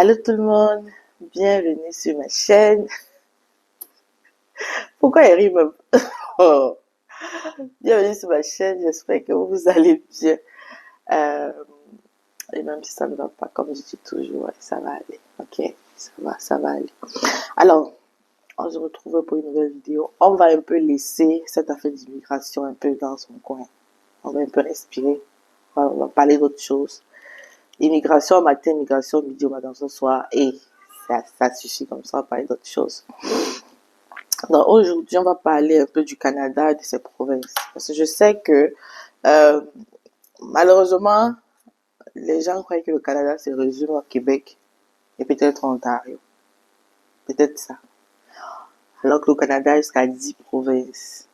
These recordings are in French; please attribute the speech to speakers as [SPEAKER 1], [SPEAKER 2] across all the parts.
[SPEAKER 1] Allô tout le monde, bienvenue sur ma chaîne. Pourquoi il rime? Oh. Bienvenue sur ma chaîne, j'espère que vous allez bien. Euh, et même si ça ne va pas, comme je dis toujours, ouais, ça va aller. Ok, ça va aller. Alors, on se retrouve pour une nouvelle vidéo. On va un peu laisser cette affaire d'immigration un peu dans son coin. On va un peu respirer. On va parler d'autre chose. Immigration matin, immigration midi, matin, ce soir. Et ça suffit comme ça, on va parler d'autre chose. Donc aujourd'hui, on va parler un peu du Canada et de ses provinces. Parce que je sais que euh, malheureusement, les gens croient que le Canada se résume au Québec et peut-être en Ontario. Peut-être ça. Alors que le Canada est jusqu'à 10 provinces.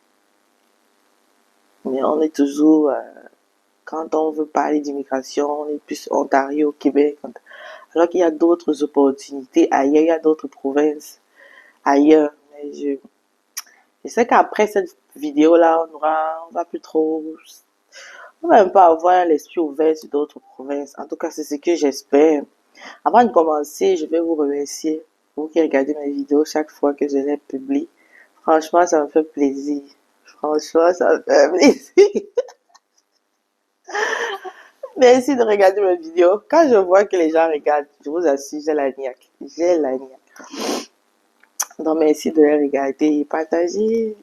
[SPEAKER 1] Mais on est toujours, quand on veut parler d'immigration, on est plus Ontario, Québec. Alors qu'il y a d'autres opportunités ailleurs, il y a d'autres provinces ailleurs. Mais je sais qu'après cette vidéo-là, on va plus trop, on va un peu avoir l'esprit ouvert sur d'autres provinces. En tout cas, c'est ce que j'espère. Avant de commencer, je vais vous remercier, vous qui regardez mes vidéos chaque fois que je les publie. Franchement, ça me fait plaisir. Franchement, ça me fait plaisir. Merci de regarder mes vidéos. Quand je vois que les gens regardent, je vous assure, j'ai la niaque. J'ai la niaque. Donc, merci de les regarder et partagez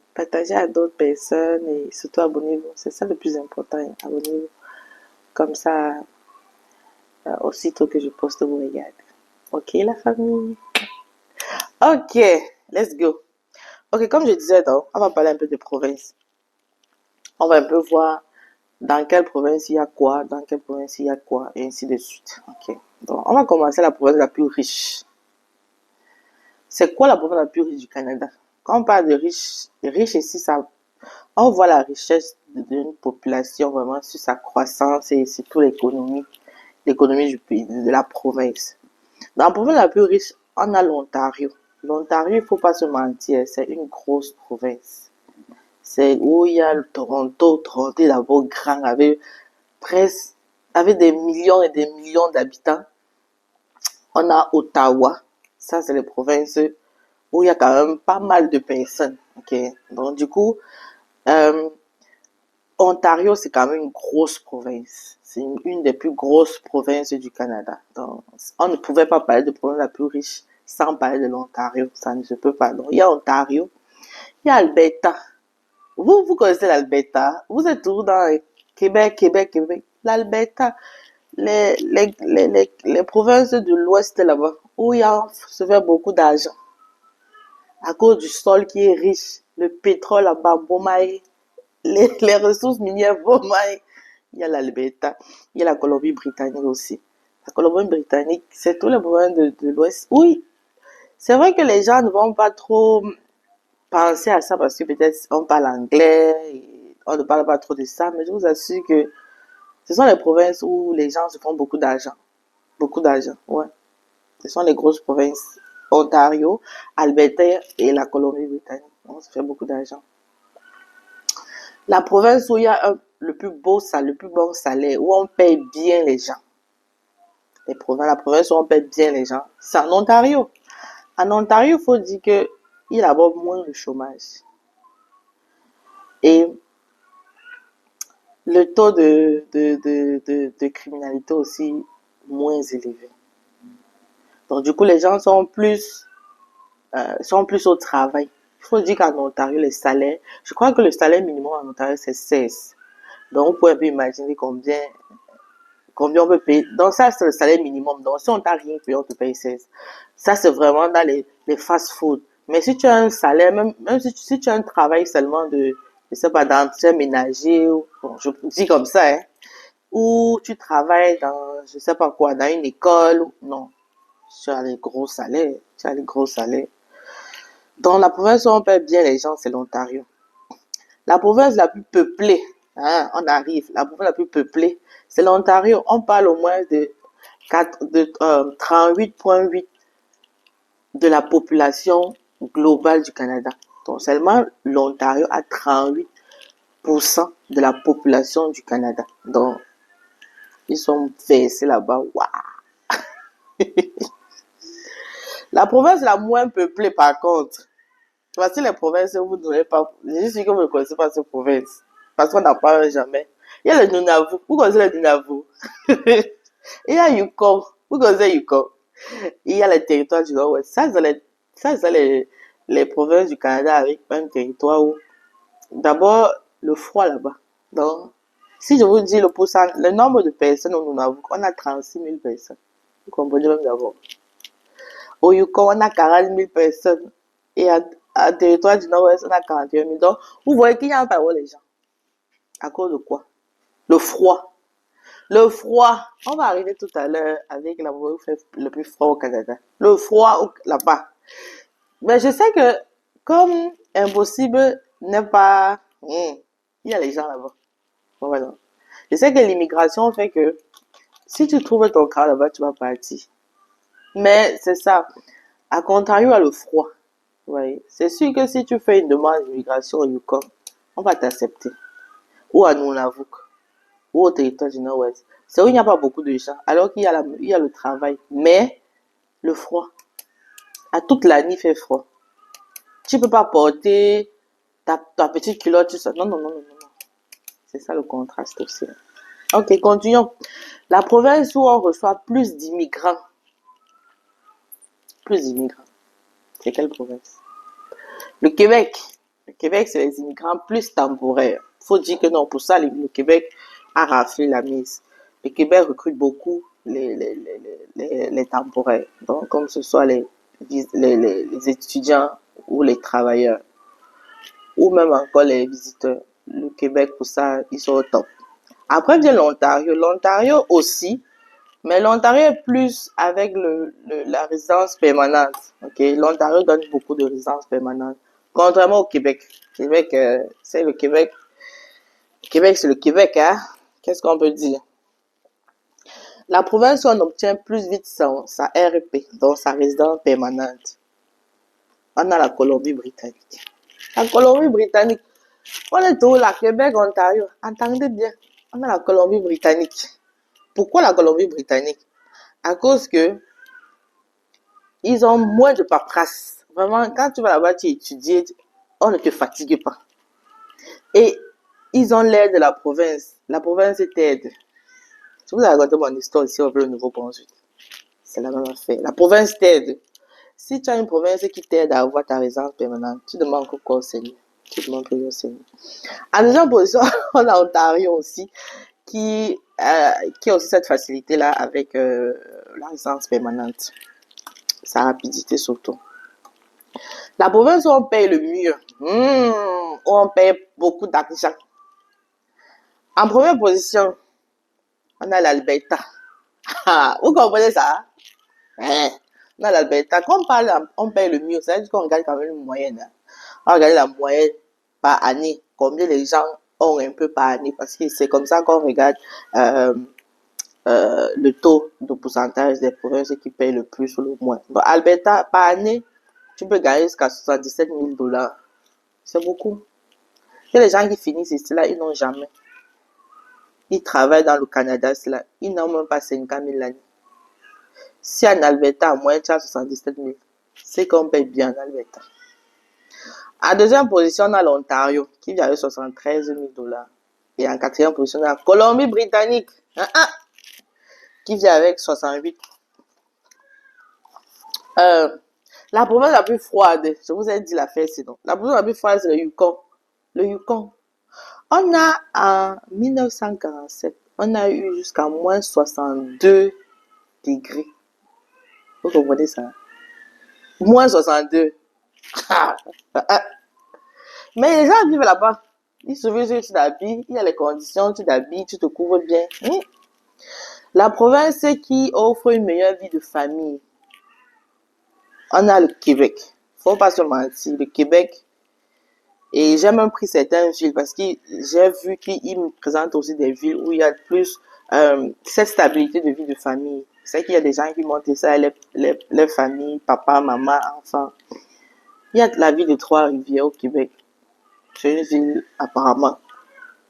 [SPEAKER 1] à d'autres personnes et surtout abonnez-vous. C'est ça le plus important, abonnez-vous. Comme ça, aussitôt que je poste, vous regardez. Ok, la famille. Ok, let's go. Ok, comme je disais, donc, on va parler un peu de province. On va un peu voir dans quelle province il y a quoi, dans quelle province il y a quoi, et ainsi de suite. Ok, donc, on va commencer la province la plus riche. C'est quoi la province la plus riche du Canada? Quand on parle de riche ici, ça, on voit la richesse d'une population vraiment sur sa croissance et surtout l'économie du pays, de la province. Dans la province la plus riche, on a l'Ontario. L'Ontario, il faut pas se mentir, c'est une grosse province. C'est où il y a le Toronto. Toronto est d'abord grand, presque, avec des millions et des millions d'habitants. On a Ottawa. Ça, c'est les provinces où il y a quand même pas mal de personnes. Ok. Donc, du coup, euh, Ontario, c'est quand même une grosse province. C'est une des plus grosses provinces du Canada. Donc, on ne pouvait pas parler de province la plus riche sans parler de l'Ontario. Ça ne se peut pas. Donc, il y a Ontario, il y a Alberta. Vous connaissez l'Alberta. Vous êtes toujours dans Québec. L'Alberta, les provinces de l'Ouest là-bas, où il y a, se fait beaucoup d'argent. À cause du sol qui est riche, le pétrole là-bas, Bomaye, les ressources minières, Bomaye. Il y a l'Alberta, il y a la Colombie-Britannique aussi. La Colombie-Britannique, c'est tous les provinces de l'Ouest. Oui, c'est vrai que les gens ne vont pas trop penser à ça parce que peut-être on parle anglais, et on ne parle pas trop de ça, mais je vous assure que ce sont les provinces où les gens se font beaucoup d'argent. Beaucoup d'argent, ouais. Ce sont les grosses provinces. Ontario, Alberta et la Colombie-Britannique. On se fait beaucoup d'argent. La province où il y a le plus beau salaire, le plus bon salaire, où on paye bien les gens. La province où on paye bien les gens, c'est en Ontario. En Ontario, il faut dire qu'il y a d'abord moins de chômage. Et le taux de criminalité aussi moins élevé. Donc, du coup, les gens sont plus au travail. Il faut dire qu'en Ontario, les salaires, je crois que le salaire minimum en Ontario, c'est 16. Donc, vous pouvez un peu imaginer combien on peut payer. Donc, ça, c'est le salaire minimum. Donc, si on t'a rien payé, on te paye 16. Ça, c'est vraiment dans les fast-food. Mais si tu as un salaire, même si tu as un travail seulement je sais pas, d'entretien ménager, bon, je dis comme ça, hein, ou tu travailles dans, je sais pas quoi, dans une école, non, tu as les gros salaires, tu as les gros salaires. Dans la province où on paie bien les gens, c'est l'Ontario. La province la plus peuplée, hein, on arrive, la province la plus peuplée, c'est l'Ontario. On parle au moins de 38,8 de la population globale du Canada. Donc seulement l'Ontario a 38% de la population du Canada. Donc, ils sont versés là-bas. Waouh! La province la moins peuplée, par contre. Voici les provinces où vous n'aurez pas. Je suis sûr que vous ne connaissez pas ces provinces. Parce qu'on n'en parle jamais. Il y a le Nunavut. Vous connaissez le Nunavut? Il y a Yukon. Vous connaissez Yukon? Il y a les territoires du Nord-Ouest. Ça, c'est les provinces du Canada avec un territoire où, d'abord, le froid là-bas. Donc, si je vous dis le nombre de personnes au Nunavut, on a 36 000 personnes. Vous comprenez même d'abord. Au Yukon, on a 40 000 personnes. Et à territoire du Nord-Ouest, on a 41 000. Donc, vous voyez qu'il n'y a pas les gens. À cause de quoi? Le froid. Le froid. On va arriver tout à l'heure avec l'endroit où il fait le plus froid au Canada. Le froid là-bas. Mais je sais que, comme impossible n'est pas... il y a les gens là-bas. Voilà. Je sais que l'immigration fait que si tu trouves ton cas là-bas, tu vas partir. Mais c'est ça. À contrario, à le froid. Ouais. C'est sûr que si tu fais une demande d'immigration au Yukon, on va t'accepter. Ou à Nunavut, ou au territoire du Nord-Ouest. C'est où il n'y a pas beaucoup de gens, alors qu'il y a, il y a le travail. Mais le froid. À toute l'année, il fait froid. Tu peux pas porter ta petite culotte, tout ça. Non, non, non, non, non. C'est ça le contraste aussi. Ok, continuons. La province où on reçoit plus d'immigrants. Plus d'immigrants. C'est quelle province? Le Québec. Le Québec, c'est les immigrants plus temporaires. Faut dire que non, pour ça, le Québec a raflé la mise. Le Québec recrute beaucoup les temporaires. Donc, comme ce soit les étudiants ou les travailleurs, ou même encore les visiteurs. Le Québec, pour ça, ils sont au top. Après vient l'Ontario. L'Ontario aussi, mais l'Ontario est plus avec la résidence permanente. Okay? L'Ontario donne beaucoup de résidences permanentes. Contrairement au Québec. Québec, c'est le Québec. Québec, c'est le Québec, hein. Qu'est-ce qu'on peut dire? La province où on obtient plus vite sa RP, donc sa résidence permanente. On a la Colombie-Britannique. La Colombie-Britannique. On est où là? Québec, Ontario. Entendez bien. On a la Colombie-Britannique. Pourquoi la Colombie-Britannique? À cause que ils ont moins de paperasse. Vraiment, quand tu vas là-bas, tu étudies, on ne te fatigue pas. Et ils ont l'aide de la province. La province t'aide. Je vous ai raconté mon histoire ici au Nouveau-Brunswick. C'est la même affaire. La province t'aide. Si tu as une province qui t'aide à avoir ta résidence permanente, tu demandes qu'au Seigneur. Tu demandes qu'au Seigneur. En deuxième position, on a Ontario aussi, qui a aussi cette facilité-là avec la résidence permanente. Sa rapidité surtout. La province où on paye le mieux, où on paye beaucoup d'argent. En première position, on a l'Alberta. Vous comprenez ça? On a l'Alberta. Quand on paye le mieux, ça veut dire qu'on regarde quand même une moyenne. Hein. On regarde la moyenne par année. Combien les gens ont un peu par année. Parce que c'est comme ça qu'on regarde le taux de pourcentage des provinces qui payent le plus ou le moins. Donc, Alberta, par année, tu peux gagner jusqu'à 77 000 $. C'est beaucoup. Il y a les gens qui finissent ici, là, ils n'ont jamais. Ils travaillent dans le Canada, là, ils n'ont même pas 50 000 l'année. Si en Alberta, en moyenne, tu as 77 000, c'est qu'on paye bien en Alberta. En deuxième position, on a l'Ontario, qui vient avec 73 000 $. Et en quatrième position, on a la Colombie-Britannique, qui vient avec 68. La province la plus froide, je vous ai dit la fête sinon. La province la plus froide, c'est le Yukon. Le Yukon. On a, en 1947, on a eu jusqu'à moins 62 degrés. Vous comprenez ça? Moins 62. Mais les gens vivent là-bas. Ils se veulent que tu t'habilles, il y a les conditions, tu t'habilles, tu te couvres bien. La province qui offre une meilleure vie de famille. On a le Québec. Faut pas se mentir, le Québec. Et j'ai même pris certaines villes parce que j'ai vu qu'ils me présentent aussi des villes où il y a plus cette stabilité de vie de famille. C'est qu'il y a des gens qui montent ça, les familles, papa, maman, enfants. Il y a la ville de Trois-Rivières au Québec. C'est une ville apparemment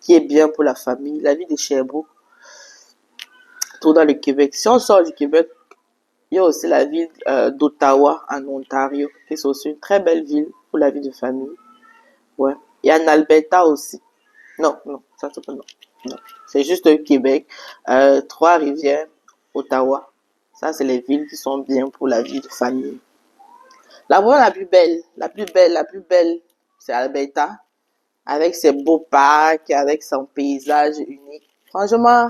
[SPEAKER 1] qui est bien pour la famille. La ville de Sherbrooke, tout dans le Québec. Si on sort du Québec, Il y a aussi la ville d'Ottawa, en Ontario, qui est aussi une très belle ville pour la vie de famille. Ouais. Il y a en Alberta aussi. Non, non, ça c'est pas non. Non. C'est juste Québec, Trois-Rivières, Ottawa. Ça, c'est les villes qui sont bien pour la vie de famille. La voie la plus belle, la plus belle, c'est Alberta, avec ses beaux parcs, avec son paysage unique. Franchement,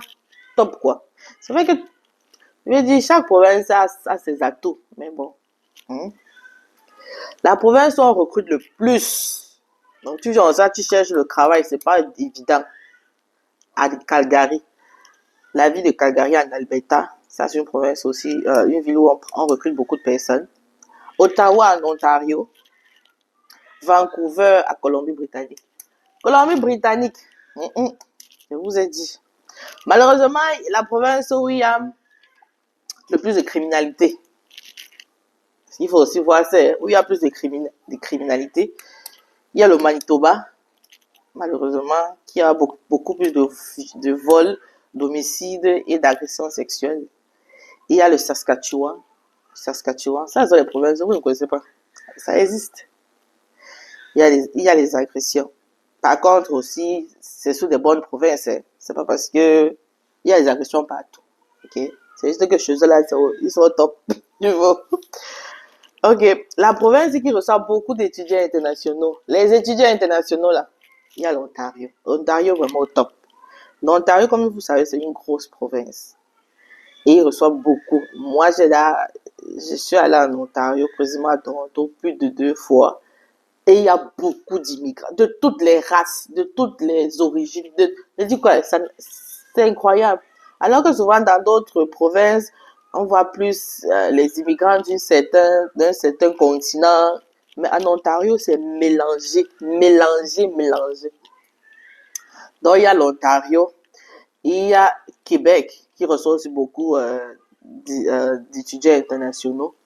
[SPEAKER 1] top quoi. C'est vrai que, je veux dire, chaque province a ses atouts, mais bon. Hein. La province où on recrute le plus. Donc, tu genre ça, tu cherches le travail, c'est pas évident. À Calgary. La ville de Calgary en Alberta, ça c'est une province aussi, une ville où on recrute beaucoup de personnes. Ottawa en Ontario. Vancouver à Colombie-Britannique. Colombie-Britannique, je vous ai dit. Malheureusement, la province où il y a le plus de criminalité. Il faut aussi voir, c'est où il y a plus de criminalité. Il y a le Manitoba, malheureusement, qui a beaucoup plus de vols, d'homicides et d'agressions sexuelles. Il y a le Saskatchewan. Saskatchewan, ça, c'est les provinces où vous ne connaissez pas. Ça existe. Il y a les agressions. Par contre, aussi, c'est sous des bonnes provinces. Hein. C'est pas parce que il y a des agressions partout. Ok? C'est juste que chez eux, là, ils sont au top niveau. Ok. La province qui reçoit beaucoup d'étudiants internationaux. Les étudiants internationaux, là, il y a l'Ontario. L'Ontario, vraiment au top. L'Ontario, comme vous savez, c'est une grosse province. Et il reçoit beaucoup. Moi, je suis allé en Ontario, précisément à Toronto, plus de 2 fois. Et il y a beaucoup d'immigrants, de toutes les races, de toutes les origines. Je dis quoi, c'est incroyable. Alors que souvent dans d'autres provinces, on voit plus les immigrants d'un certain continent. Mais en Ontario, c'est mélangé, mélangé, mélangé. Donc il y a l'Ontario, il y a Québec qui reçoit aussi beaucoup d'étudiants internationaux.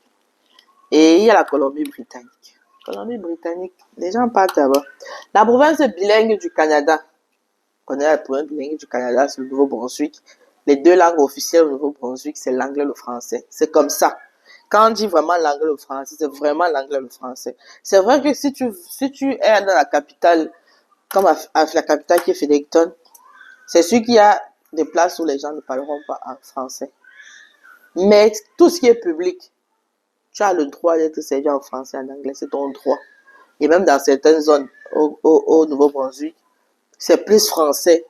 [SPEAKER 1] Et il y a la Colombie-Britannique. Colombie-Britannique, les gens partent là-bas. La province bilingue du Canada. On connaît la province bilingue du Canada, c'est le Nouveau-Brunswick. Les 2 langues officielles au Nouveau-Brunswick, c'est l'anglais et le français. C'est comme ça. Quand on dit vraiment l'anglais et le français, c'est vraiment l'anglais et le français. C'est vrai que si tu es dans la capitale, comme la capitale qui est Fredericton, c'est sûr qu'il y a des places où les gens ne parleront pas en français. Mais tout ce qui est public, tu as le droit d'être servi en français, en anglais, c'est ton droit. Et même dans certaines zones au Nouveau-Brunswick, c'est plus français.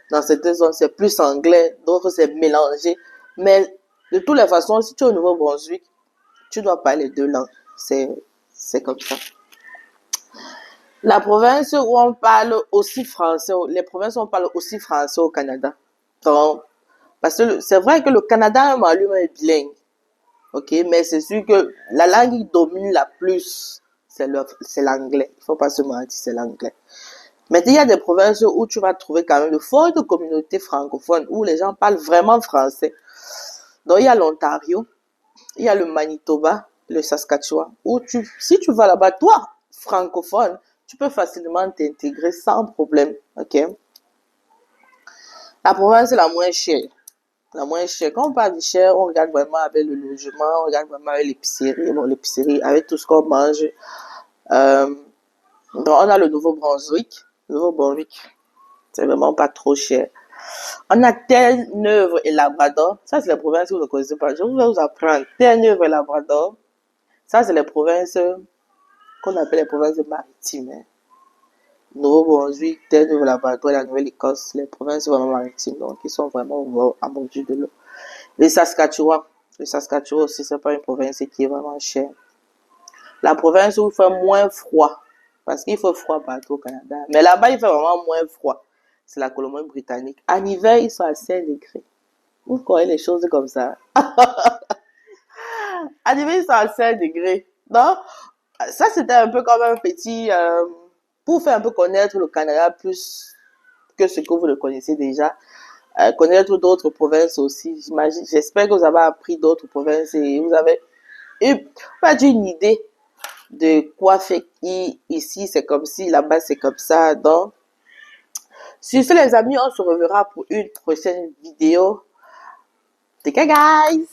[SPEAKER 1] Dans certaines zones, c'est plus anglais. D'autres, c'est mélangé. Mais de toutes les façons, si tu es au Nouveau-Brunswick, tu dois parler 2 langues. C'est comme ça. La province où on parle aussi français, les provinces où on parle aussi français au Canada. Donc, parce que c'est vrai que le Canada lui-même est bilingue. Ok, mais c'est sûr que la langue qui domine la plus, c'est l'anglais. Il faut pas se mentir, c'est l'anglais. Mais il y a des provinces où tu vas trouver quand même de fortes communautés francophones, où les gens parlent vraiment français. Donc il y a l'Ontario, il y a le Manitoba, le Saskatchewan, où si tu vas là-bas, toi, francophone, tu peux facilement t'intégrer sans problème. Ok. La province la moins chère. La moins chère. Quand on parle de cher, on regarde vraiment avec le logement, on regarde vraiment avec l'épicerie. Bon, l'épicerie, avec tout ce qu'on mange. Donc, on a le Nouveau-Brunswick. Nouveau-Brunswick, c'est vraiment pas trop cher. On a Terre-Neuve et Labrador. Ça, c'est les provinces que vous ne connaissez pas. Je vais vous apprendre. Terre-Neuve et Labrador. Ça, c'est les provinces qu'on appelle les provinces maritimes. Hein. Nouveau-Brunswick, Terre-Neuve, Labrador et la Nouvelle-Écosse, les provinces vraiment maritimes. Donc, ils sont vraiment à bordure de l'eau. Le Saskatchewan. Le Saskatchewan aussi, c'est pas une province qui est vraiment chère. La province où il fait moins froid. Parce qu'il fait froid partout au Canada. Mais là-bas, il fait vraiment moins froid. C'est la Colombie-Britannique. En hiver, ils sont à 5 degrés. Vous connaissez les choses comme ça. En hiver, ils sont à 5 degrés. Donc, ça, c'était un peu comme un petit... pour faire un peu connaître le Canada plus que ce que vous le connaissez déjà. Connaître d'autres provinces aussi. J'espère que vous avez appris d'autres provinces et vous avez eu une idée de quoi faire ici, c'est comme ci, là-bas, c'est comme ça. Donc, sur ce, les amis, on se reverra pour une prochaine vidéo. Take care, guys!